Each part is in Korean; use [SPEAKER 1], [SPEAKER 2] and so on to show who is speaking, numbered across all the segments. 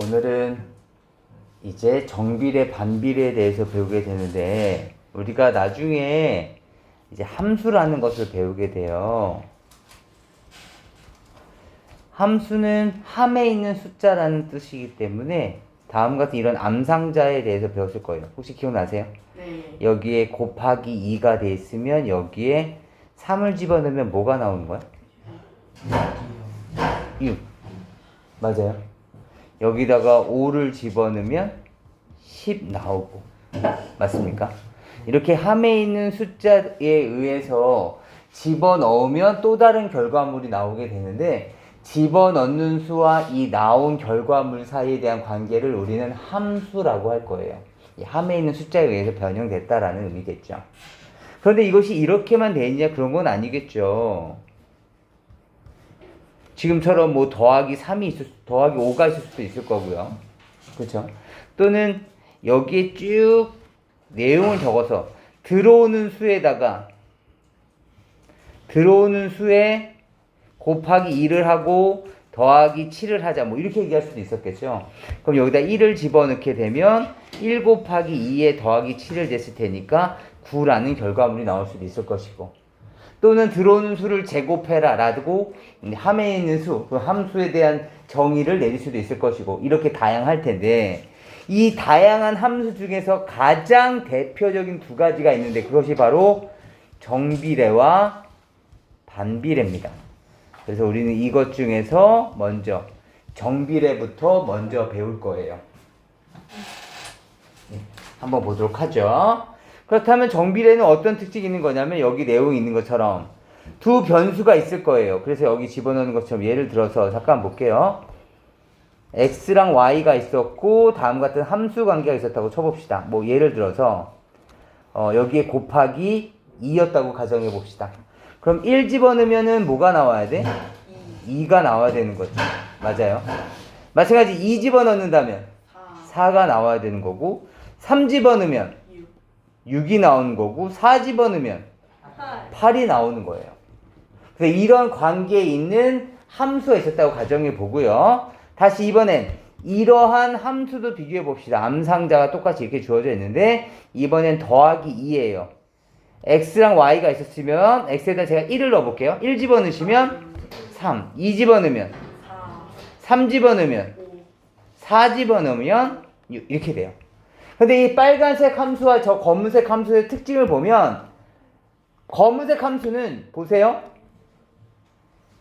[SPEAKER 1] 오늘은 이제 정비례, 반비례에 대해서 배우게 되는데 우리가 나중에 이제 함수라는 것을 배우게 돼요. 함수는 함에 있는 숫자라는 뜻이기 때문에 다음 같은 이런 암상자에 대해서 배웠을 거예요. 혹시 기억나세요?
[SPEAKER 2] 네.
[SPEAKER 1] 여기에 곱하기 2가 돼 있으면 여기에 3을 집어넣으면 뭐가 나오는 거야? 6. 맞아요. 여기다가 5를 집어넣으면 10 나오고. 맞습니까? 이렇게 함에 있는 숫자에 의해서 집어넣으면 또 다른 결과물이 나오게 되는데 집어넣는 수와 이 나온 결과물 사이에 대한 관계를 우리는 함수라고 할 거예요. 이 함에 있는 숫자에 의해서 변형됐다라는 의미겠죠. 그런데 이것이 이렇게만 돼 있냐 그런 건 아니겠죠. 지금처럼 뭐 더하기 3이 더하기 5가 있을 수도 있을 거고요. 그렇죠? 또는 여기에 쭉 내용을 적어서 들어오는 수에 곱하기 2를 하고 더하기 7을 하자 뭐 이렇게 얘기할 수도 있었겠죠. 그럼 여기다 1을 집어넣게 되면 1 곱하기 2에 더하기 7을 됐을 테니까 9라는 결과물이 나올 수도 있을 것이고, 또는 들어오는 수를 제곱해라 라고 함에 있는 수, 그 함수에 대한 정의를 내릴 수도 있을 것이고, 이렇게 다양할 텐데 이 다양한 함수 중에서 가장 대표적인 두 가지가 있는데 그것이 바로 정비례와 반비례입니다. 그래서 우리는 이것 중에서 먼저 정비례부터 먼저 배울 거예요. 한번 보도록 하죠. 그렇다면 정비례는 어떤 특징이 있는 거냐면 여기 내용이 있는 것처럼 두 변수가 있을 거예요. 그래서 여기 집어넣는 것처럼 예를 들어서 잠깐 볼게요. x랑 y가 있었고 다음 같은 함수 관계가 있었다고 쳐봅시다. 뭐 예를 들어서 여기에 곱하기 2였다고 가정해 봅시다. 그럼 1 집어넣으면은 뭐가 나와야 돼? 2가 나와야 되는 거죠. 맞아요. 마찬가지 2 집어넣는다면 4가 나와야 되는 거고, 3 집어넣으면 6이 나오는 거고, 4 집어넣으면 8이 나오는 거예요. 그래서 이런 관계에 있는 함수가 있었다고 가정해 보고요. 다시 이번엔 이러한 함수도 비교해 봅시다. 암상자가 똑같이 이렇게 주어져 있는데 이번엔 더하기 2예요. x랑 y가 있었으면 x에다 제가 1을 넣어볼게요. 1 집어넣으시면 3, 2 집어넣으면 3 집어넣으면 4 집어넣으면 6 이렇게 돼요. 근데 이 빨간색 함수와 저 검은색 함수의 특징을 보면 검은색 함수는 보세요.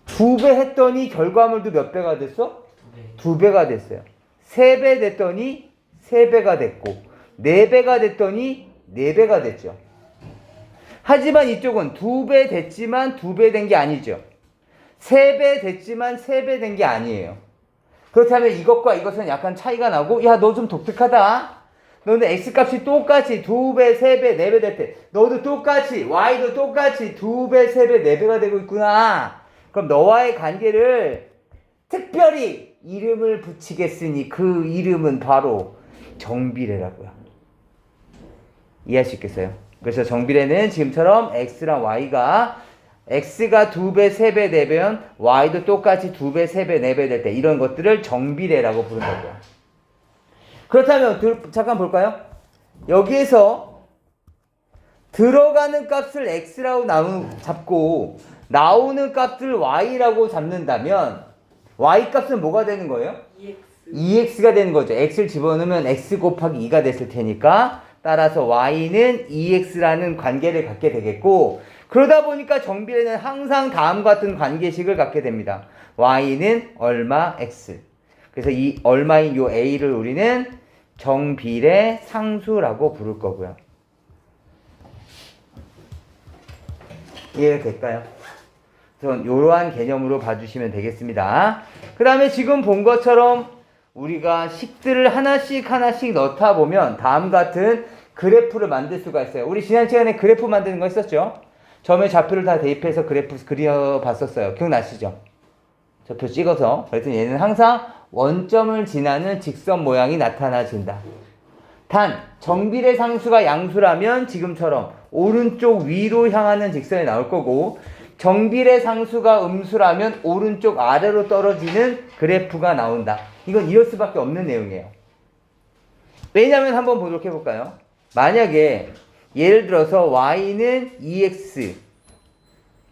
[SPEAKER 1] 2배 했더니 결과물도 몇 배가 됐어? 2배가 됐어요. 3배 됐더니 3배가 됐고 4배가 됐더니 4배가 됐죠. 하지만 이쪽은 2배 됐지만 2배 된 게 아니죠. 3배 됐지만 3배 된 게 아니에요. 그렇다면 이것과 이것은 약간 차이가 나고, 야, 너 좀 독특하다. 너는 x값이 똑같이 2배, 3배, 4배 될 때 너도 똑같이 y도 똑같이 2배, 3배, 4배가 되고 있구나. 그럼 너와의 관계를 특별히 이름을 붙이겠으니 그 이름은 바로 정비례라고요. 이해할 수 있겠어요? 그래서 정비례는 지금처럼 x랑 y가 x가 2배, 3배, 4배면 y도 똑같이 2배, 3배, 4배 될 때 이런 것들을 정비례라고 부른다고요. 그렇다면 잠깐 볼까요? 여기에서 들어가는 값을 x라고 잡고 나오는 값을 y라고 잡는다면 y 값은 뭐가 되는 거예요? 2x가 되는 거죠. x를 집어넣으면 x 곱하기 2가 됐을 테니까 따라서 y는 2x라는 관계를 갖게 되겠고, 그러다 보니까 정비례는 항상 다음과 같은 관계식을 갖게 됩니다. y는 얼마 x. 그래서 이 얼마인 요 a를 우리는 정비례 상수라고 부를 거고요. 이해가 될까요? 그래서 이러한 개념으로 봐주시면 되겠습니다. 그 다음에 지금 본 것처럼 우리가 식들을 하나씩 넣다 보면 다음 같은 그래프를 만들 수가 있어요. 우리 지난 시간에 그래프 만드는 거 했었죠? 점의 좌표를 다 대입해서 그래프 그려봤었어요. 기억나시죠? 좌표 찍어서. 그래서 얘는 항상 원점을 지나는 직선 모양이 나타나진다. 단 정비례 상수가 양수라면 지금처럼 오른쪽 위로 향하는 직선이 나올 거고, 정비례 상수가 음수라면 오른쪽 아래로 떨어지는 그래프가 나온다. 이건 이럴 수밖에 없는 내용이에요. 왜냐면 한번 보도록 해볼까요? 만약에 예를 들어서 y는 2x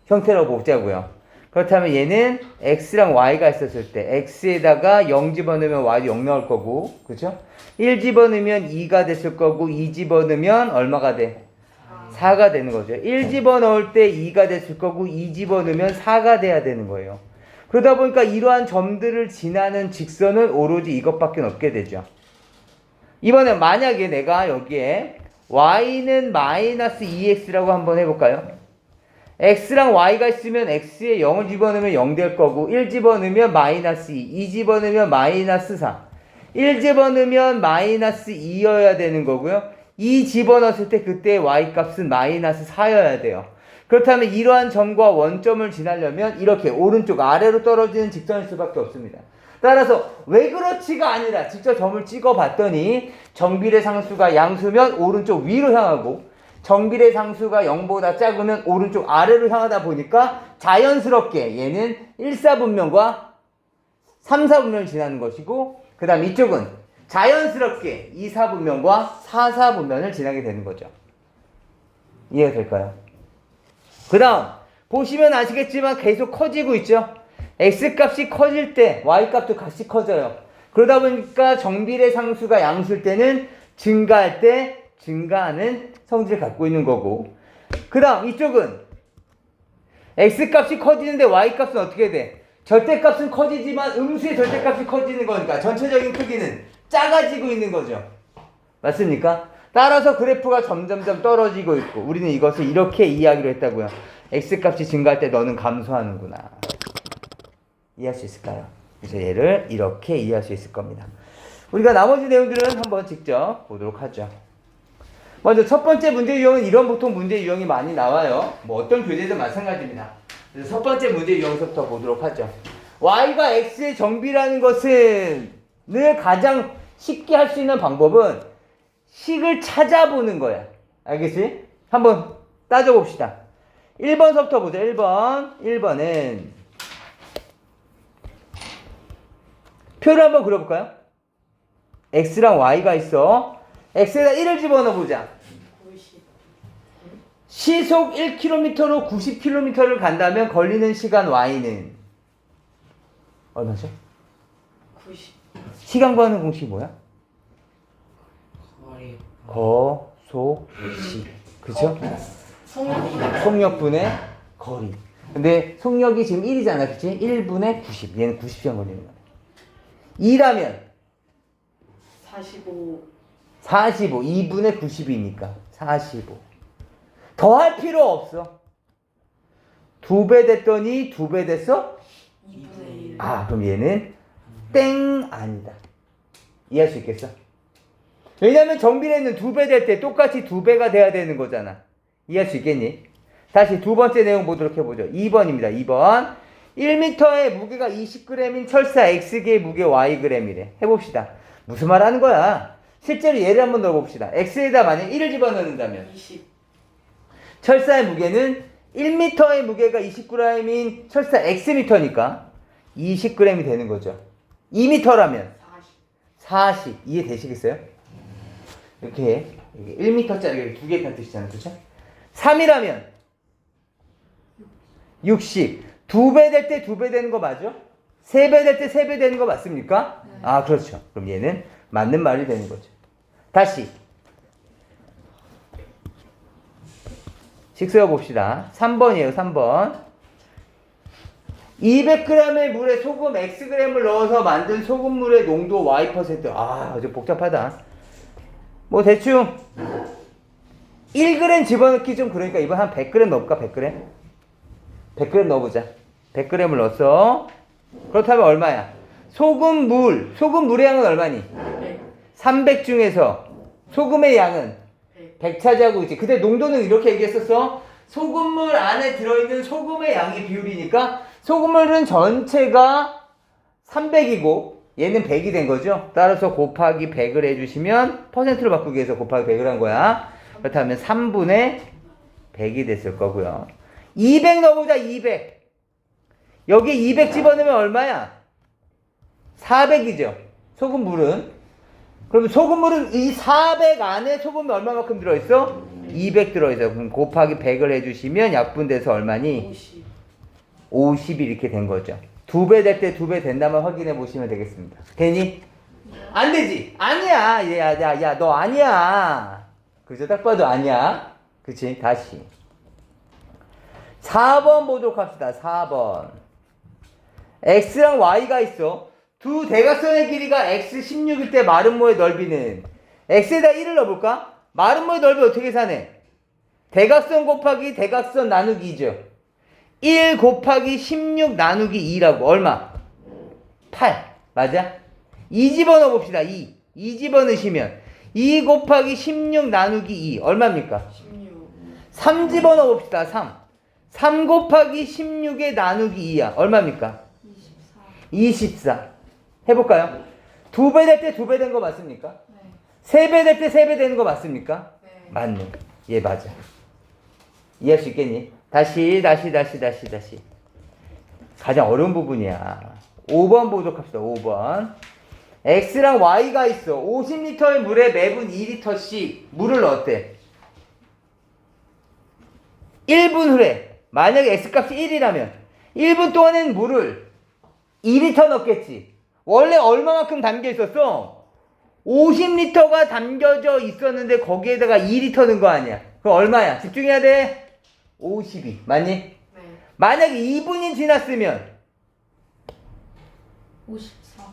[SPEAKER 1] 형태라고 보자고요. 그렇다면 얘는 x랑 y가 있었을 때 x에다가 0 집어넣으면 y도 0 나올 거고, 그죠? 1 집어넣으면 2가 됐을 거고, 2 집어넣으면 얼마가 돼? 4가 되는 거죠. 1 집어넣을 때 2가 됐을 거고, 2 집어넣으면 4가 돼야 되는 거예요. 그러다 보니까 이러한 점들을 지나는 직선은 오로지 이것밖에 없게 되죠. 이번에 만약에 내가 여기에 y는 마이너스 2x라고 한번 해볼까요? x랑 y가 있으면 x에 0을 집어넣으면 0 될 거고, 1 집어넣으면 마이너스 2, 2 집어넣으면 마이너스 4, 1 집어넣으면 마이너스 2여야 되는 거고요. 2 집어넣었을 때 그때 y 값은 마이너스 4여야 돼요. 그렇다면 이러한 점과 원점을 지나려면 이렇게 오른쪽 아래로 떨어지는 직선일 수밖에 없습니다. 따라서 왜 그렇지가 아니라 직접 점을 찍어 봤더니 정비례 상수가 양수면 오른쪽 위로 향하고, 정비례 상수가 0보다 작으면 오른쪽 아래로 향하다 보니까 자연스럽게 얘는 1사분면과 3사분면을 지나는 것이고, 그 다음 이쪽은 자연스럽게 2사분면과 4사분면을 지나게 되는 거죠. 이해가 될까요? 그 다음 보시면 아시겠지만 계속 커지고 있죠. x값이 커질 때 y값도 같이 커져요. 그러다 보니까 정비례 상수가 양수일 때는 증가할 때 증가하는 성질을 갖고 있는 거고, 그 다음 이쪽은 x값이 커지는데 y값은 어떻게 돼? 절대값은 커지지만 음수의 절대값이 커지는 거니까 전체적인 크기는 작아지고 있는 거죠. 맞습니까? 따라서 그래프가 점점점 떨어지고 있고, 우리는 이것을 이렇게 이해하기로 했다고요. x값이 증가할 때 너는 감소하는구나. 이해할 수 있을까요? 그래서 얘를 이렇게 이해할 수 있을 겁니다. 우리가 나머지 내용들은 한번 직접 보도록 하죠. 먼저 첫 번째 문제 유형은 이런 보통 문제 유형이 많이 나와요. 뭐 어떤 교재든 마찬가지입니다. 그래서 첫 번째 문제 유형부터 보도록 하죠. y가 x의 정비라는 것은 늘 가장 쉽게 할 수 있는 방법은 식을 찾아보는 거야. 알겠지? 한번 따져봅시다. 1번서부터 보자. 1번은 표를 한번 그려볼까요? x랑 y가 있어. x에다 1을 집어넣어 보자. 시속 1km로 90km를 간다면 걸리는 시간 y는 얼마죠?
[SPEAKER 2] 90.
[SPEAKER 1] 시간 구하는 공식이 뭐야?
[SPEAKER 2] 거리.
[SPEAKER 1] 거속시. 그쵸?
[SPEAKER 2] 속력.
[SPEAKER 1] 속력분의 거리. 근데 속력이 지금 1이잖아. 그치? 1분의 90. 얘는 90시간 걸리는 거야. 2라면
[SPEAKER 2] 45.
[SPEAKER 1] 45. 2분의 90이니까 45. 더할 필요 없어. 2배 됐더니 2배 됐어?
[SPEAKER 2] 2분의 1.
[SPEAKER 1] 아, 그럼 얘는 땡 아니다. 이해할 수 있겠어? 왜냐면 정비례는 2배 될 때 똑같이 2배가 돼야 되는 거잖아. 이해할 수 있겠니? 다시 두 번째 내용 보도록 해보죠. 2번입니다. 2번. 1m의 무게가 20g인 철사 X개의 무게 Yg이래. 해봅시다. 무슨 말 하는 거야? 실제로 예를 한번 넣어봅시다. X에다 만약 1을 집어넣는다면
[SPEAKER 2] 20.
[SPEAKER 1] 철사의 무게는 1m의 무게가 20g인 철사 Xm니까 20g이 되는 거죠. 2m라면 40. 이해되시겠어요? 이렇게 1m짜리 두 개 있다는 뜻이잖아요. 그렇죠? 3이라면 60. 2배 될 때 2배 되는 거 맞죠? 3배 될 때 3배 되는 거 맞습니까?
[SPEAKER 2] 네.
[SPEAKER 1] 아, 그렇죠. 그럼 얘는 맞는 말이 되는 거죠. 다시 식 세워봅시다. 3번이에요. 3번. 200g의 물에 소금 Xg을 넣어서 만든 소금물의 농도 Y%. 아, 아주 복잡하다. 뭐 대충 1g 집어넣기 좀 그러니까 이번 한 100g 넣을까? 100g? 100g 넣어보자. 100g을 넣었어. 그렇다면 얼마야? 소금물의 양은 얼마니? 300 중에서 소금의 양은 100 차지하고 있지. 근데 농도는 이렇게 얘기했었어. 소금물 안에 들어있는 소금의 양의 비율이니까 소금물은 전체가 300이고 얘는 100이 된 거죠. 따라서 곱하기 100을 해주시면 퍼센트로 바꾸기 위해서 곱하기 100을 한 거야. 그렇다면 3분의 100이 됐을 거고요. 200 넣어보자. 200. 여기에 200 집어넣으면 얼마야? 400이죠. 소금물은. 그럼 소금물은 이 400 안에 소금이 얼마만큼 들어있어? 200 들어있어요. 그럼 곱하기 100을 해주시면 약분돼서 얼마니?
[SPEAKER 2] 50.
[SPEAKER 1] 50이 이렇게 된 거죠. 2배 될 때 2배 된다면 확인해 보시면 되겠습니다. 되니? 안 되지? 아니야. 야, 너 아니야. 그죠? 딱 봐도 아니야. 그치? 다시. 4번 보도록 합시다. 4번. X랑 Y가 있어. 두 대각선의 길이가 X 16일 때 마름모의 넓이는 X에다 1을 넣어볼까? 마름모의 넓이 어떻게 계산해? 대각선 곱하기 대각선 나누기 2죠. 1 곱하기 16 나누기 2라고. 얼마? 8. 맞아? 2 집어넣어 봅시다. 2 집어넣으시면 2 곱하기 16 나누기 2 얼마입니까?
[SPEAKER 2] 16.
[SPEAKER 1] 3 집어넣어 봅시다. 3 곱하기 16에 나누기 2야. 얼마입니까?
[SPEAKER 2] 24.
[SPEAKER 1] 24. 해볼까요? 2배 될 때 2배 된 거 맞습니까?
[SPEAKER 2] 네.
[SPEAKER 1] 3배 될 때 3배 되는 거 맞습니까?
[SPEAKER 2] 네.
[SPEAKER 1] 맞네. 얘 맞아. 이해할 수 있겠니? 다시. 가장 어려운 부분이야. 5번 보도록 합시다. 5번. X랑 Y가 있어. 50리터의 물에 매분 2리터씩 물을 넣었대. 1분 후에 만약에 X값이 1이라면 1분 동안엔 물을 2리터 넣겠지. 원래 얼마만큼 담겨 있었어? 50리터가 담겨져 있었는데 거기에다가 2리터 넣은 거 아니야. 그럼 얼마야? 집중해야 돼. 52. 맞니?
[SPEAKER 2] 네.
[SPEAKER 1] 만약에 2분이 지났으면
[SPEAKER 2] 54.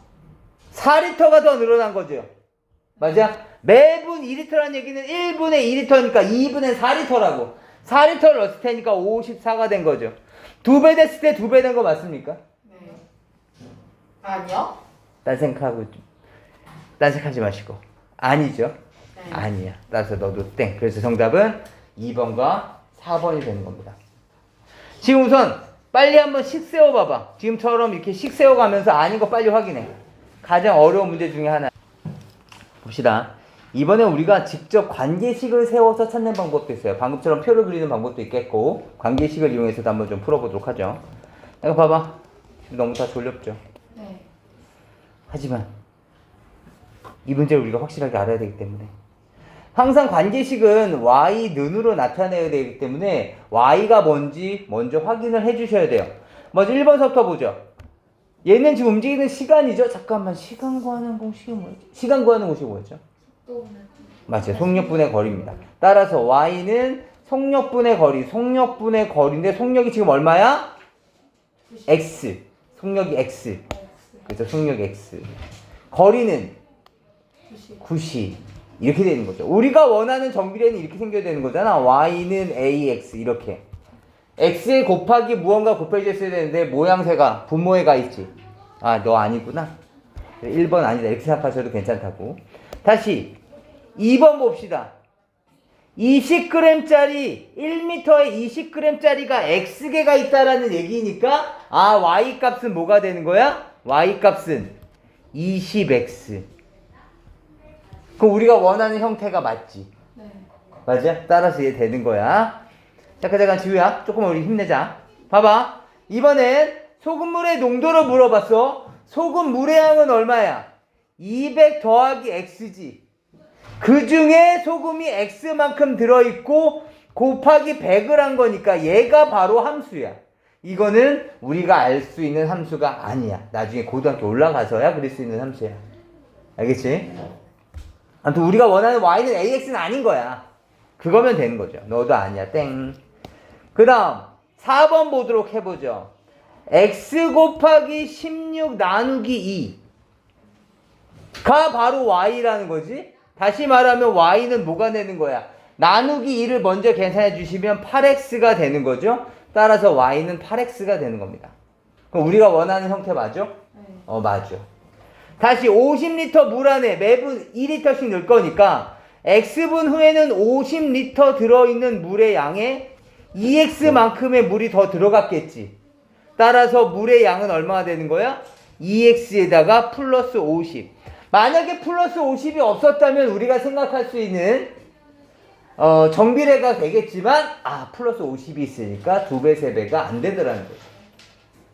[SPEAKER 1] 4리터가 더 늘어난 거죠. 맞아? 매분 2리터라는 얘기는 1분에 2리터니까 2분에 4리터라고. 4리터를 넣었을 테니까 54가 된 거죠. 2배 됐을 때 2배 된 거 맞습니까?
[SPEAKER 2] 네. 아니요?
[SPEAKER 1] 딴 생각하지 마시고. 아니죠?
[SPEAKER 2] 네.
[SPEAKER 1] 아니야. 따라서 너도 땡. 그래서 정답은 2번과 4번이 되는 겁니다. 지금 우선 빨리 한번 식 세워봐봐. 지금처럼 이렇게 식 세워가면서 아닌 거 빨리 확인해. 가장 어려운 문제 중에 하나. 봅시다. 이번에 우리가 직접 관계식을 세워서 찾는 방법도 있어요. 방금처럼 표를 그리는 방법도 있겠고 관계식을 이용해서도 한번 좀 풀어보도록 하죠. 이거 봐봐. 지금 너무 다 졸렸죠?
[SPEAKER 2] 네.
[SPEAKER 1] 하지만 이 문제를 우리가 확실하게 알아야 되기 때문에 항상 관계식은 y는으로 나타내야 되기 때문에 y가 뭔지 먼저 확인을 해주셔야 돼요. 먼저 1번서부터 보죠. 얘는 지금 움직이는 시간이죠. 잠깐만, 시간 구하는 공식이 뭐였죠? 시간 구하는 공식이 뭐였죠? 맞아요. 속력분의 거리입니다. 따라서 y는 속력분의 거리, 속력분의 거리인데 속력이 지금 얼마야? x. 속력이 x. 그래서 속력 x. 거리는 90. 이렇게 되는 거죠. 우리가 원하는 정비례는 이렇게 생겨야 되는 거잖아. y는 ax 이렇게. x에 곱하기 무언가 곱해졌어야 되는데 모양새가 분모에 가 있지. 아, 너 아니구나. 1번 아니다. 이렇게 생각하셔도 괜찮다고. 다시 2번 봅시다. 20g짜리 1m에 20g짜리가 x개가 있다라는 얘기니까 아, y 값은 뭐가 되는 거야? y 값은 20x. 그럼 우리가 원하는 형태가 맞지?
[SPEAKER 2] 네.
[SPEAKER 1] 맞아? 따라서 얘 되는 거야. 잠깐 지우야. 조금 우리 힘내자. 봐봐. 이번엔 소금물의 농도를 물어봤어. 소금물의 양은 얼마야? 200 더하기 x지. 그 중에 소금이 x만큼 들어있고 곱하기 100을 한 거니까 얘가 바로 함수야. 이거는 우리가 알 수 있는 함수가 아니야. 나중에 고등학교 올라가서야 그릴 수 있는 함수야. 알겠지? 아무튼 우리가 원하는 y는 ax는 아닌 거야. 그거면 되는 거죠. 너도 아니야. 땡. 그 다음 4번 보도록 해보죠. x 곱하기 16 나누기 2가 바로 y라는 거지. 다시 말하면 y는 뭐가 되는 거야? 나누기 2를 먼저 계산해 주시면 8x가 되는 거죠. 따라서 y는 8x가 되는 겁니다. 그럼 우리가 원하는 형태 맞죠?
[SPEAKER 2] 네.
[SPEAKER 1] 맞죠. 다시 50리터 물 안에 매분 2리터씩 넣을 거니까 x분 후에는 50리터 들어있는 물의 양에 2x만큼의 물이 더 들어갔겠지. 따라서 물의 양은 얼마가 되는 거야? 2x에다가 플러스 50. 만약에 플러스 50이 없었다면 우리가 생각할 수 있는 정비례가 되겠지만 플러스 50이 있으니까 2배, 3배가 안 되더라는 거죠.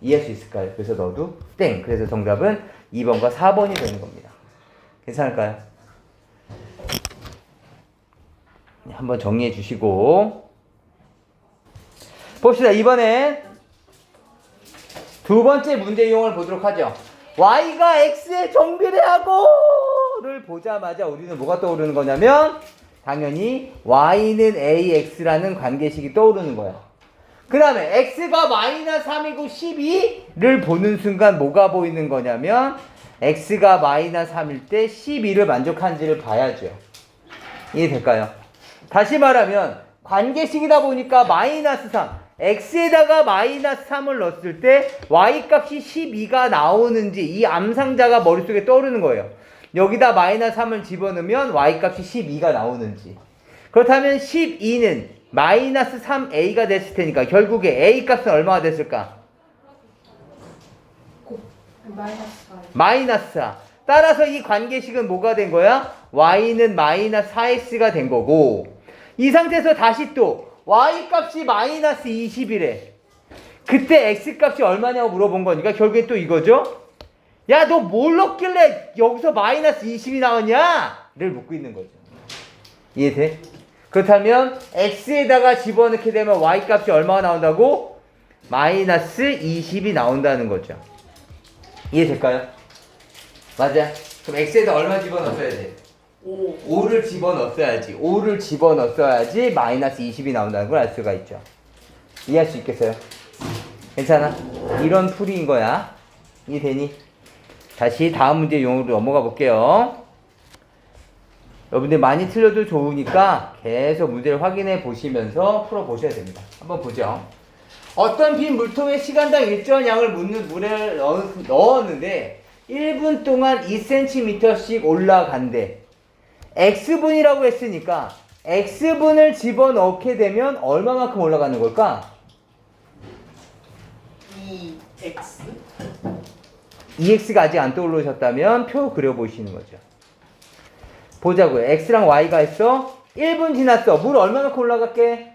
[SPEAKER 1] 이해할 수 있을까요? 그래서 너도 땡. 그래서 정답은 2번과 4번이 되는 겁니다. 괜찮을까요? 한번 정리해 주시고 봅시다. 이번엔 두 번째 문제 유형을 보도록 하죠. y가 x의 정비례하고를 보자마자 우리는 뭐가 떠오르는 거냐면 당연히 y는 ax라는 관계식이 떠오르는 거예요. 그 다음에 x가 마이너스 3이고 12를 보는 순간 뭐가 보이는 거냐면 x가 마이너스 3일 때 12를 만족하는지를 봐야죠. 이해될까요? 다시 말하면 관계식이다 보니까 마이너스 3 x에다가 마이너스 3을 넣었을 때 y값이 12가 나오는지 이 암상자가 머릿속에 떠오르는 거예요. 여기다 마이너스 3을 집어넣으면 y값이 12가 나오는지. 그렇다면 12는 마이너스 3a가 됐을 테니까 결국에 a값은 얼마가 됐을까? 마이너스 4. 따라서 이 관계식은 뭐가 된 거야? y는 마이너스 4x가 된 거고 이 상태에서 다시 또 y값이 마이너스 20이래. 그때 x값이 얼마냐고 물어본 거니까 결국에 또 이거죠? 야, 너 뭘 넣길래 여기서 마이너스 20이 나왔냐? 를 묻고 있는 거죠. 이해돼? 그렇다면 x에다가 집어넣게 되면 y값이 얼마가 나온다고? 마이너스 20이 나온다는 거죠. 이해될까요? 맞아. 그럼 x에다 얼마 집어넣어야 돼? 5를 집어넣어야지. 5를 집어넣어야지 마이너스 20이 나온다는 걸 알 수가 있죠. 이해할 수 있겠어요? 괜찮아? 이런 풀이인 거야. 이해되니? 다시 다음 문제 용어로 넘어가 볼게요. 여러분들 많이 틀려도 좋으니까 계속 문제를 확인해 보시면서 풀어 보셔야 됩니다. 한번 보죠. 어떤 빈 물통에 시간당 일정한 양을 묻는 물을 넣었는데 1분 동안 2cm씩 올라간대. x분이라고 했으니까 x분을 집어넣게 되면 얼마만큼 올라가는 걸까?
[SPEAKER 2] 2x
[SPEAKER 1] 2x가 아직 안 떠오르셨다면 표 그려보시는 거죠. 보자고요. x랑 y가 있어. 1분 지났어. 물 얼마만큼 올라갈게?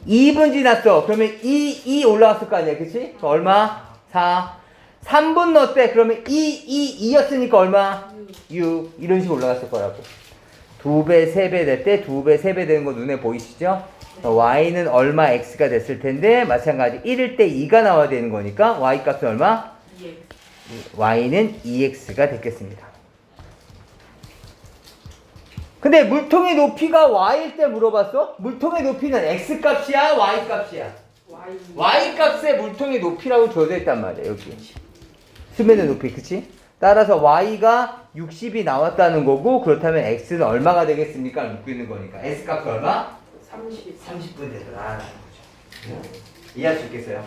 [SPEAKER 1] 2분 지났어. 그러면 2 올라갔을 거 아니야. 그치? 얼마? 4. 3분 넣었대. 그러면 2였으니까 얼마? 6. 이런 식으로 올라갔을 거라고. 2배, 3배 됐대. 2배, 3배 되는 거 눈에 보이시죠? y는 얼마 x가 됐을 텐데 마찬가지 1일 때 2가 나와야 되는 거니까 y 값은 얼마?
[SPEAKER 2] 2x
[SPEAKER 1] y는 2x가 됐겠습니다. 근데 물통의 높이가 y일 때 물어봤어? 물통의 높이는 x 값이야? y 값이야? y 값의 물통의 높이라고 줘져 있단 말이야. 여기 수면의 높이, 그치? 따라서 y가 60이 나왔다는 거고 그렇다면 x는 얼마가 되겠습니까? 묻고 있는 거니까 s 값은 얼마? 30분 되더라. 이해할 수 있겠어요?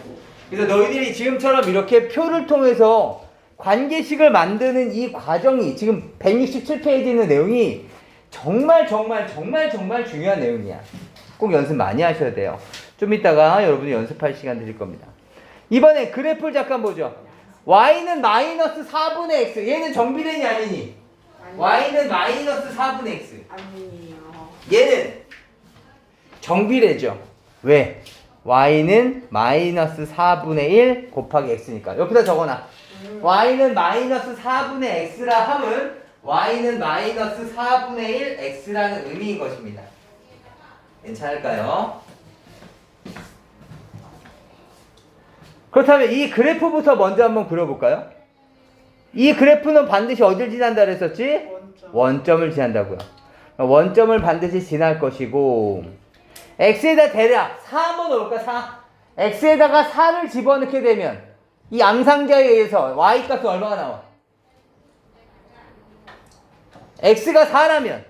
[SPEAKER 1] 그래서 너희들이 지금처럼 이렇게 표를 통해서 관계식을 만드는 이 과정이 지금 167페이지에 있는 내용이 정말 중요한 내용이야. 꼭 연습 많이 하셔야 돼요. 좀 이따가 여러분이 연습할 시간 드릴 겁니다. 이번에 그래프를 잠깐 보죠. y는 마이너스 4분의 x. 얘는 정비례니 아니니? y는 마이너스 4분의 x.
[SPEAKER 2] 아니에요.
[SPEAKER 1] 얘는 정비례죠. 왜? y는 마이너스 4분의 1 곱하기 x니까. 옆에다 적어놔. y는 마이너스 4분의 x라 함은 y는 마이너스 4분의 1 x라는 의미인 것입니다. 괜찮을까요? 그렇다면 이 그래프부터 먼저 한번 그려볼까요? 이 그래프는 반드시 어딜 지난다 그랬었지? 원점을 지난다고요. 원점을 반드시 지날 것이고 x에다 대략 4 한번 넣을까? 4. x에다가 4를 집어넣게 되면 이 암상자에 의해서 y값은 얼마가 나와? x가 4라면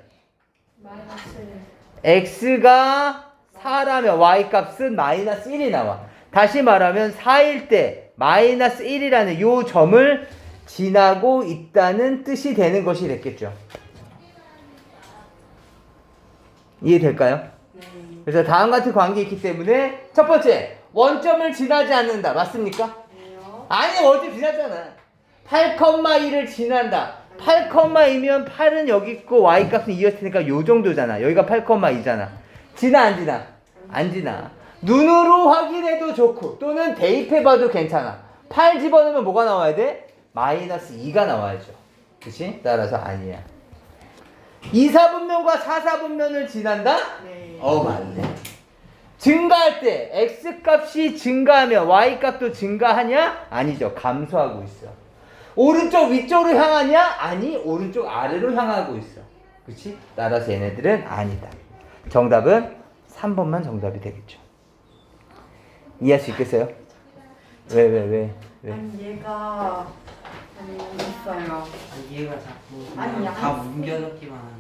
[SPEAKER 1] x가 4라면 y값은 마이너스 1이 나와. 다시 말하면 4일 때 마이너스 1이라는 요 점을 지나고 있다는 뜻이 되는 것이 됐겠죠. 이해될까요? 그래서 다음 같은 관계 있기 때문에 첫 번째, 원점을 지나지 않는다. 맞습니까? 아니, 원점 지났잖아. 8,2를 지난다. 8,2면 8은 여기 있고 y 값은 2였으니까 요 정도잖아. 여기가 8,2잖아. 지나 안 지나? 안 지나. 눈으로 확인해도 좋고 또는 대입해봐도 괜찮아. 8 집어넣으면 뭐가 나와야 돼? 마이너스 2가 나와야죠. 그치? 따라서 아니야. 2, 4분면과 4, 4분면을 지난다?
[SPEAKER 2] 네.
[SPEAKER 1] 맞네. 증가할 때 x 값이 증가하면 y 값도 증가하냐? 아니죠. 감소하고 있어. 오른쪽 위쪽으로 향하냐? 아니, 오른쪽 아래로 향하고 있어. 그치? 따라서 얘네들은 아니다. 정답은 3번만 정답이 되겠죠. 이해할 수 있겠어요? 왜?
[SPEAKER 2] 아니 얘가 있어요.
[SPEAKER 3] 얘가 자꾸
[SPEAKER 2] 아니,
[SPEAKER 3] 그냥 다
[SPEAKER 2] 안
[SPEAKER 3] 옮겨놓기만 하는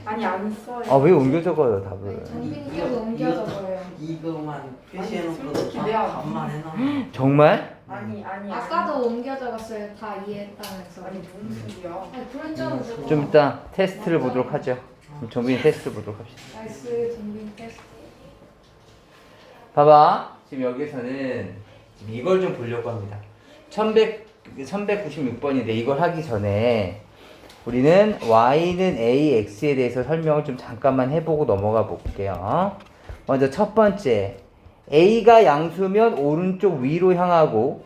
[SPEAKER 2] 아니 안 써요.
[SPEAKER 1] 왜 옮겨 적어요, 답을?
[SPEAKER 4] 정빈이도 옮겨져 버려요.
[SPEAKER 3] 이거만 표시해놓고도
[SPEAKER 2] 솔직히
[SPEAKER 3] 다
[SPEAKER 2] 내가
[SPEAKER 3] 답만 해놔.
[SPEAKER 1] 정말?
[SPEAKER 2] 아니
[SPEAKER 4] 아까도 옮겨 적었어요. 다 이해했다면서.
[SPEAKER 2] 아니 무슨 소리야?
[SPEAKER 4] 아니 그런 적은 적어.
[SPEAKER 1] 좀 이따 테스트를 보도록 하죠. 정빈이 테스트 보도록 합시다.
[SPEAKER 4] 나이스 정빈 테스트.
[SPEAKER 1] 봐봐. 지금 여기서는 지금 이걸 좀 보려고 합니다. 1196번인데 이걸 하기 전에 우리는 y는 ax에 대해서 설명을 좀 잠깐만 해보고 넘어가 볼게요. 먼저 첫 번째, a가 양수면 오른쪽 위로 향하고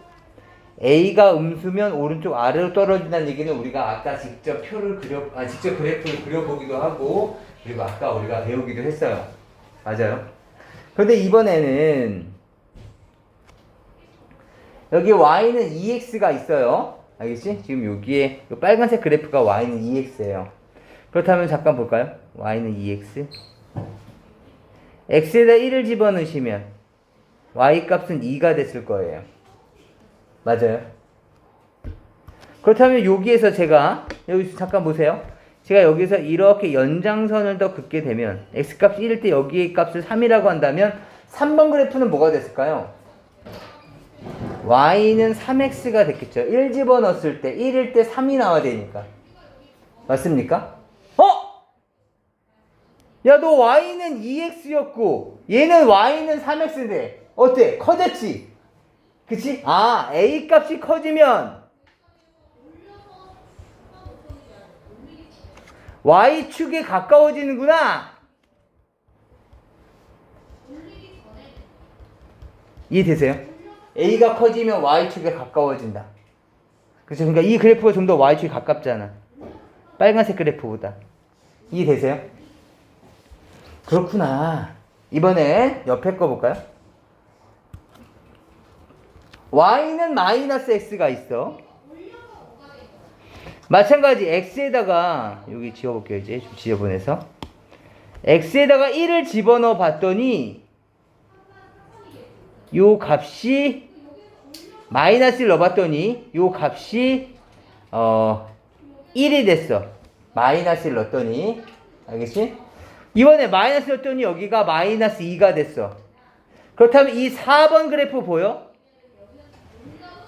[SPEAKER 1] a가 음수면 오른쪽 아래로 떨어진다는 얘기는 우리가 아까 직접 직접 그래프를 그려보기도 하고 그리고 아까 우리가 배우기도 했어요. 맞아요. 그런데 이번에는 여기 y는 2x가 있어요. 알겠지? 지금 여기에 이 빨간색 그래프가 y는 2x예요. 그렇다면 잠깐 볼까요? y는 2x. x에다 1을 집어넣으시면 y 값은 2가 됐을 거예요. 맞아요? 그렇다면 여기에서 제가 여기서 잠깐 보세요. 제가 여기서 이렇게 연장선을 더 긋게 되면 x값이 1일 때 여기의 값을 3이라고 한다면 3번 그래프는 뭐가 됐을까요? y는 3x가 됐겠죠. 1 집어넣었을 때 1일 때 3이 나와야 되니까. 맞습니까? 야, 너 y는 2x였고 얘는 y는 3x인데 어때? 커졌지? 그치? a 값이 커지면 y축에 가까워지는구나. 이해되세요? a가 커지면 y축에 가까워진다. 그렇죠? 그러니까 이 그래프가 좀 더 y축에 가깝잖아. 빨간색 그래프보다. 이해되세요? 그렇구나. 이번에 옆에 거 볼까요? y는 마이너스 x가 있어. 마찬가지 x에다가 여기 지워볼게요. 이제 좀 지저분해서 x에다가 1을 집어넣어 봤더니 요 값이 마이너스 1 넣어봤더니 요 값이 1이 됐어. 마이너스 1 넣었더니 알겠지? 이번에 마이너스 넣었더니 여기가 마이너스 2가 됐어. 그렇다면 이 4번 그래프 보여?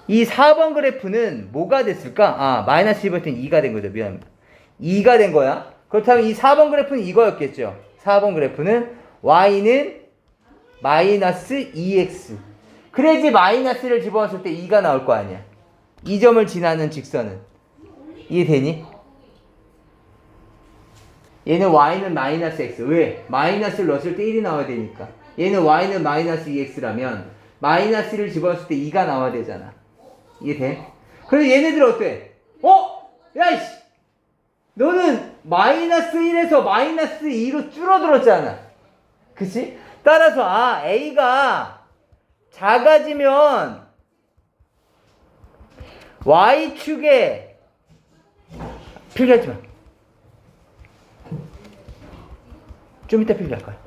[SPEAKER 1] 이 4번 그래프는 뭐가 됐을까? 마이너스 1번은 2가 된 거죠. 미안합니다. 2가 된 거야. 그렇다면 이 4번 그래프는 이거였겠죠. 4번 그래프는 y는 마이너스 2x. 그래야지 마이너스를 집어넣었을 때 2가 나올 거 아니야. 이 점을 지나는 직선은. 이해되니? 얘는 y는 마이너스 x. 왜? 마이너스를 넣었을 때 1이 나와야 되니까. 얘는 y는 마이너스 2x라면 마이너스를 집어넣었을 때 2가 나와야 되잖아. 이해돼? 그래서 얘네들 어때? 야이씨! 너는 마이너스 1에서 마이너스 2로 줄어들었잖아. 그치? 따라서 a가 작아지면 y축에 필기하지 마. 좀 이따 필기할 거야.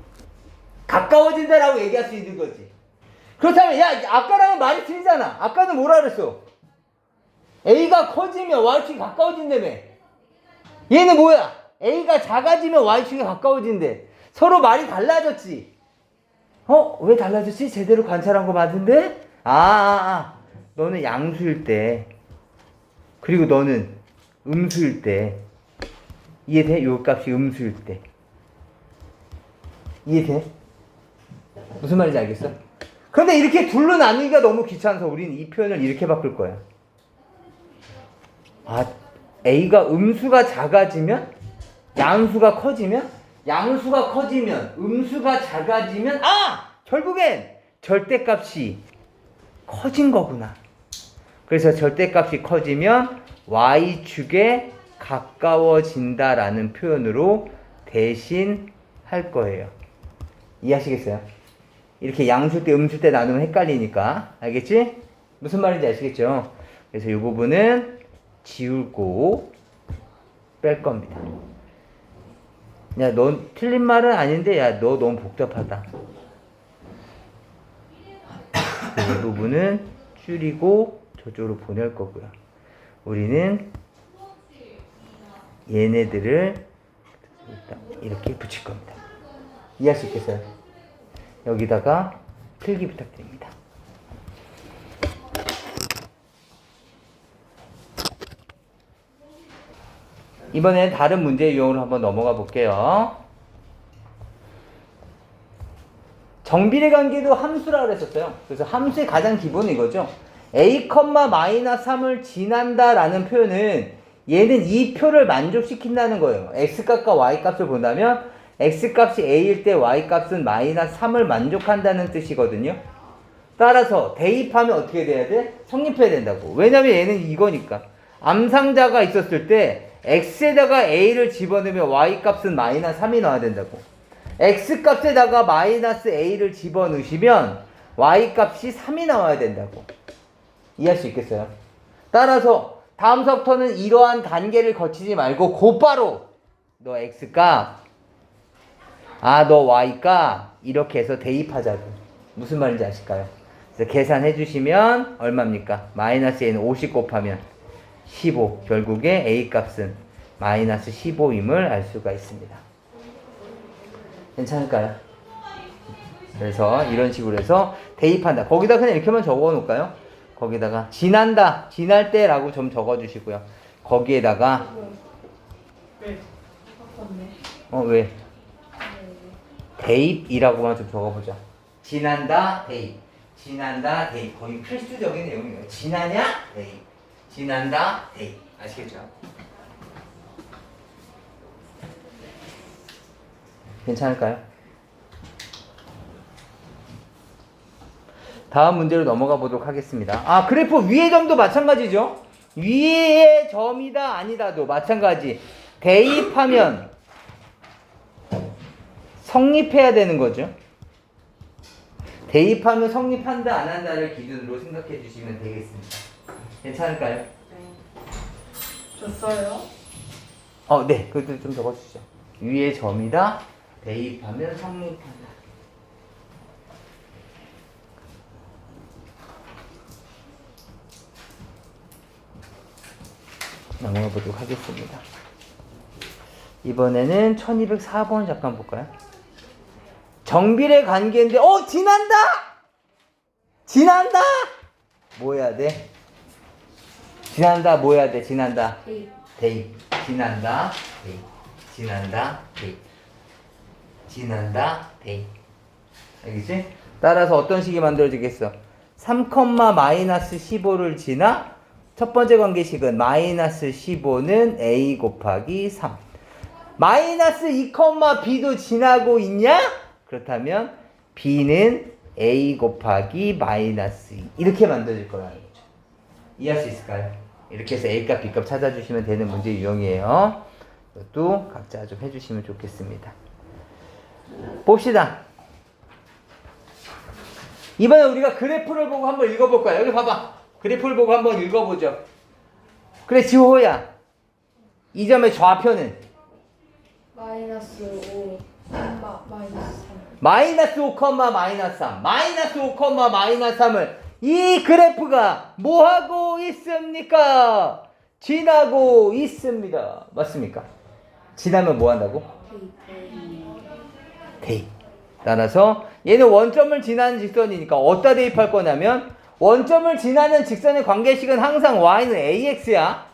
[SPEAKER 1] 가까워진다라고 얘기할 수 있는 거지. 그렇다면 야, 아까랑은 말이 틀리잖아. 아까는 뭐라 그랬어? a가 커지면 y축이 가까워진다며. 얘는 뭐야? a가 작아지면 y축이 가까워진대. 서로 말이 달라졌지. 왜 달라졌지? 제대로 관찰한 거 맞은데? 너는 양수일 때 그리고 너는 음수일 때. 이해돼? 요 값이 음수일 때. 이해돼? 무슨 말인지 알겠어? 근데 이렇게 둘로 나누기가 너무 귀찮아서 우리는 이 표현을 이렇게 바꿀 거야. a가 음수가 작아지면 양수가 커지면 양수가 커지면 음수가 작아지면 결국엔 절대값이 커진 거구나. 그래서 절대값이 커지면 y축에 가까워진다라는 표현으로 대신할 거예요. 이해하시겠어요? 이렇게 양수 때 음수 때 나누면 헷갈리니까. 알겠지? 무슨 말인지 아시겠죠? 그래서 이 부분은 지우고 뺄 겁니다. 야, 넌 틀린 말은 아닌데, 야, 너 너무 복잡하다. 이 부분은 줄이고 저쪽으로 보낼 거고요. 우리는 얘네들을 이렇게 붙일 겁니다. 이해할 수 있겠어요? 여기다가 필기 부탁드립니다. 이번엔 다른 문제 유형으로 한번 넘어가 볼게요. 정비례 관계도 함수라고 그랬었어요. 그래서 함수의 가장 기본은 이거죠. a, -3을 지난다 라는 표현은 얘는 이 표를 만족시킨다는 거예요. x값과 y값을 본다면 x값이 a일 때 y값은 -3을 만족한다는 뜻이거든요. 따라서 대입하면 어떻게 돼야 돼? 성립해야 된다고. 왜냐면 얘는 이거니까. 암상자가 있었을 때 x에다가 a를 집어넣으면 y값은 -3이 나와야 된다고. x값에다가 -a를 집어넣으시면 y값이 3이 나와야 된다고. 이해할 수 있겠어요? 따라서 다음 수업부터는 이러한 단계를 거치지 말고 곧바로 너 x값, 너 y값 이렇게 해서 대입하자고. 무슨 말인지 아실까요? 그래서 계산해 주시면 얼마입니까? -a는 50 곱하면 15. 결국에 a 값은 -15임을 알 수가 있습니다. 괜찮을까요? 그래서 이런 식으로 해서 대입한다. 거기다 그냥 이렇게만 적어 놓을까요? 거기다가 지난다, 지날 때라고 좀 적어 주시고요. 거기에다가 왜? 대입이라고만 좀 적어보자. 지난다, 대입. 지난다, 대입. 거의 필수적인 내용이에요. 지나냐? 대입. 지난다, 대입. 아시겠죠? 괜찮을까요? 다음 문제로 넘어가 보도록 하겠습니다. 그래프 위의 점도 마찬가지죠. 위의 점이다 아니다도 마찬가지. 대입하면 성립해야 되는 거죠. 대입하면 성립한다 안 한다를 기준으로 생각해 주시면 되겠습니다. 괜찮을까요?
[SPEAKER 2] 네. 줬어요?
[SPEAKER 1] 네. 그것도 좀 적어주시죠. 위의 점이다. 대입하면 성립한다. 넘어가 보도록 하겠습니다. 이번에는 1204번 잠깐 볼까요? 정비례 관계인데 지난다! 지난다! 뭐 해야 돼? 지난다 뭐 해야 돼? 지난다 대입. 지난다 대입. 지난다 대입. 지난다 대입. 알겠지? 따라서 어떤 식이 만들어지겠어? 3, -15를 지나 첫 번째 관계식은 -15는 a 곱하기 3. -2, b도 지나고 있냐? 그렇다면 b는 a 곱하기 -2 이렇게 만들어질 거라는 거죠. 이해할 수 있을까요? 이렇게 해서 a값, b값 찾아주시면 되는 문제 유형이에요. 이것도 각자 좀 해주시면 좋겠습니다. 봅시다. 이번에 우리가 그래프를 보고 한번 읽어볼까요? 여기 봐봐. 그래프를 보고 한번 읽어보죠. 그래, 지호야. 이 점의 좌표는?
[SPEAKER 4] -5, -3.
[SPEAKER 1] -5, -3을 이 그래프가 뭐 하고 있습니까? 지나고 있습니다. 맞습니까? 지나면 뭐 한다고? 대입. 따라서 얘는 원점을 지나는 직선이니까 어디다 대입할 거냐면 원점을 지나는 직선의 관계식은 항상 y는 ax야.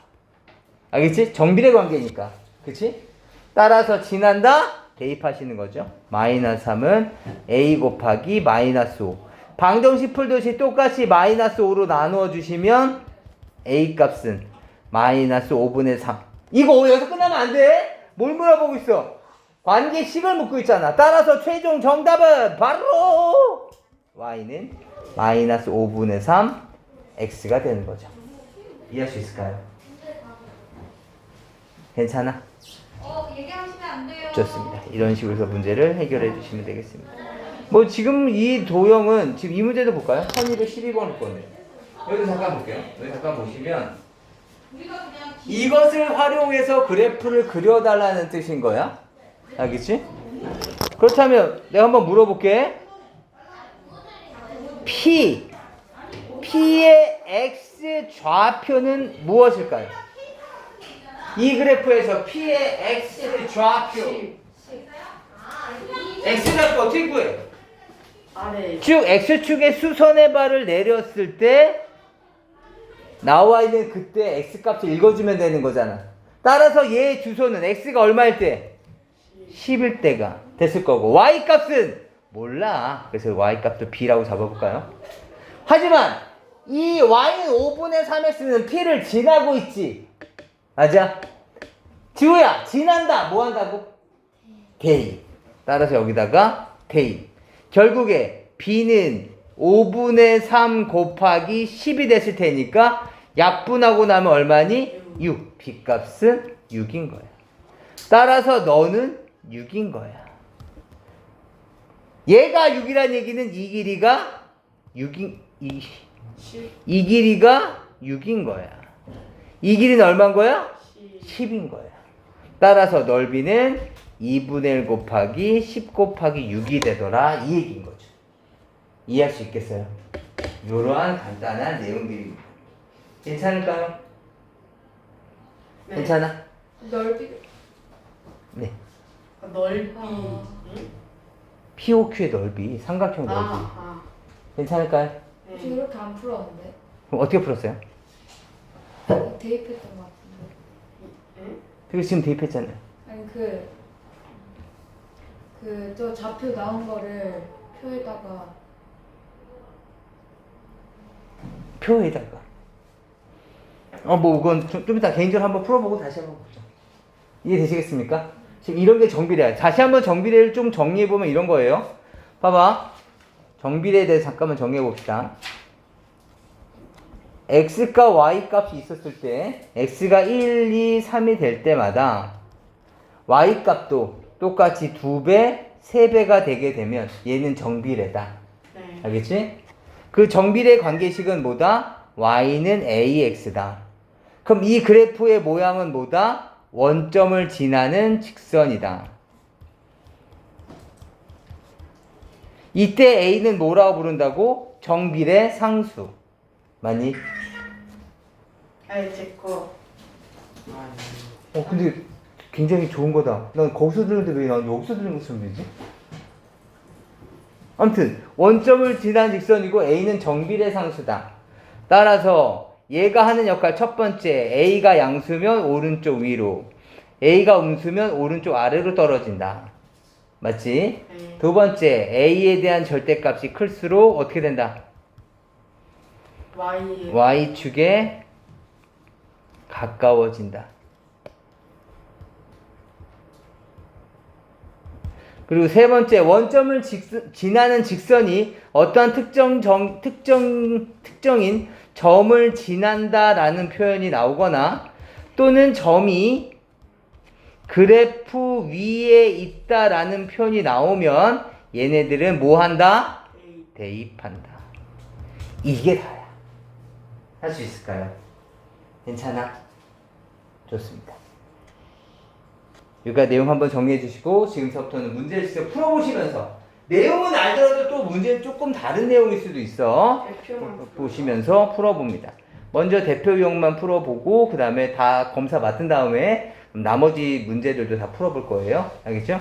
[SPEAKER 1] 알겠지? 정비례 관계니까. 그치? 따라서 지난다? 대입하시는 거죠. -3은 a 곱하기 -5. 방정식 풀듯이 똑같이 -5로 나누어 주시면 a 값은 마이너스 5분의 3. 이거 여기서 끝나면 안 돼? 뭘 물어보고 있어? 관계식을 묻고 있잖아. 따라서 최종 정답은 바로 y는 마이너스 5분의 3 x가 되는 거죠. 이해할 수 있을까요? 괜찮아?
[SPEAKER 4] 얘기하시면 안 돼요.
[SPEAKER 1] 좋습니다. 이런 식으로 해서 문제를 해결해 주시면 되겠습니다. 뭐 지금 이 도형은 지금 이 문제도 볼까요? 1212번일 건데 여기 잠깐 볼게요. 여기 잠깐 보시면 이것을 활용해서 그래프를 그려달라는 뜻인 거야. 알겠지? 그렇다면 내가 한번 물어볼게. P의 x 좌표는 무엇일까요? 이 그래프에서 P의 x 좌표 x 좌표 어떻게 구해?
[SPEAKER 2] 아래.
[SPEAKER 1] 쭉 x축의 수선의 발을 내렸을 때 나와 있는 그때 x값을 읽어주면 되는 거잖아. 따라서 얘 주소는 x가 얼마일 때? 10일 때가 됐을 거고 y값은 몰라. 그래서 y값도 b라고 잡아볼까요? 하지만 이 y는 5분의 3x는 p를 지나고 있지. 맞아? 지우야 지난다. 뭐 한다고? 대입. 따라서 여기다가 대입. 결국에 b는 5분의 3 곱하기 10이 됐을 테니까 약분하고 나면 얼마니? 6. b값은 6인 거야. 따라서 너는 6인 거야. 얘가 6이란 얘기는 이 길이가 6인 이 길이가 6인 거야. 이 길이는 얼마인 거야? 10인 거야. 따라서 넓이는 2분의 1 곱하기 10 곱하기 6이 되더라. 이 얘기인 거죠. 이해할 수 있겠어요? 이러한 간단한 내용들입니다. 괜찮을까요?
[SPEAKER 2] 네.
[SPEAKER 1] 괜찮아?
[SPEAKER 4] 넓이.
[SPEAKER 1] 네.
[SPEAKER 2] 넓이.
[SPEAKER 4] 아.
[SPEAKER 2] 응?
[SPEAKER 1] POQ의 넓이, 삼각형 넓이.
[SPEAKER 2] 아.
[SPEAKER 1] 괜찮을까요?
[SPEAKER 2] 네.
[SPEAKER 4] 저 이렇게 안 풀었는데.
[SPEAKER 1] 그럼 어떻게 풀었어요?
[SPEAKER 4] 대입했던 것 같은데.
[SPEAKER 2] 응?
[SPEAKER 1] 그리고 지금 대입했잖아요.
[SPEAKER 4] 아니 저 좌표 나온 거를 표에다가.
[SPEAKER 1] 표에다가. 뭐 그건 좀 이따 개인적으로 한번 풀어보고 다시 한번 보죠. 이해되시겠습니까? 지금 이런 게 정비례야. 다시 한번 정비례를 좀 정리해보면 이런 거예요. 봐봐. 정비례에 대해서 잠깐만 정리해봅시다. x과 y 값이 있었을 때 x가 1, 2, 3이 될 때마다 y 값도 똑같이 2배, 3배가 되게 되면 얘는 정비례다.
[SPEAKER 2] 네.
[SPEAKER 1] 알겠지? 그 정비례 관계식은 뭐다? y는 ax다. 그럼 이 그래프의 모양은 뭐다? 원점을 지나는 직선이다. 이때 a는 뭐라고 부른다고? 정비례 상수. 맞니?
[SPEAKER 2] 아니 제 거.
[SPEAKER 1] 근데 굉장히 좋은 거다. 난 거기서 들었는데 왜 난 여기서 들은 것처럼 되지? 아무튼 원점을 지난 직선이고 a는 정비례 상수다. 따라서 얘가 하는 역할 첫 번째, a가 양수면 오른쪽 위로, a가 음수면 오른쪽 아래로 떨어진다. 맞지?
[SPEAKER 2] 네.
[SPEAKER 1] 두 번째, a에 대한 절대값이 클수록 어떻게 된다? y축에 가까워진다. 그리고 세 번째, 원점을 지나는 직선이 어떠한 특정인 점을 지난다라는 표현이 나오거나 또는 점이 그래프 위에 있다라는 표현이 나오면 얘네들은 뭐 한다? 대입한다. 이게 다야. 할 수 있을까요? 괜찮아? 좋습니다. 여기까지 내용 한번 정리해 주시고 지금부터는 문제를 직접 풀어보시면서 내용은 알더라도 또 문제는 조금 다른 내용일 수도 있어. 보시면서 풀어봅니다. 먼저 대표 유형만 풀어보고 그 다음에 다 검사 맡은 다음에 나머지 문제들도 다 풀어볼 거예요. 알겠죠?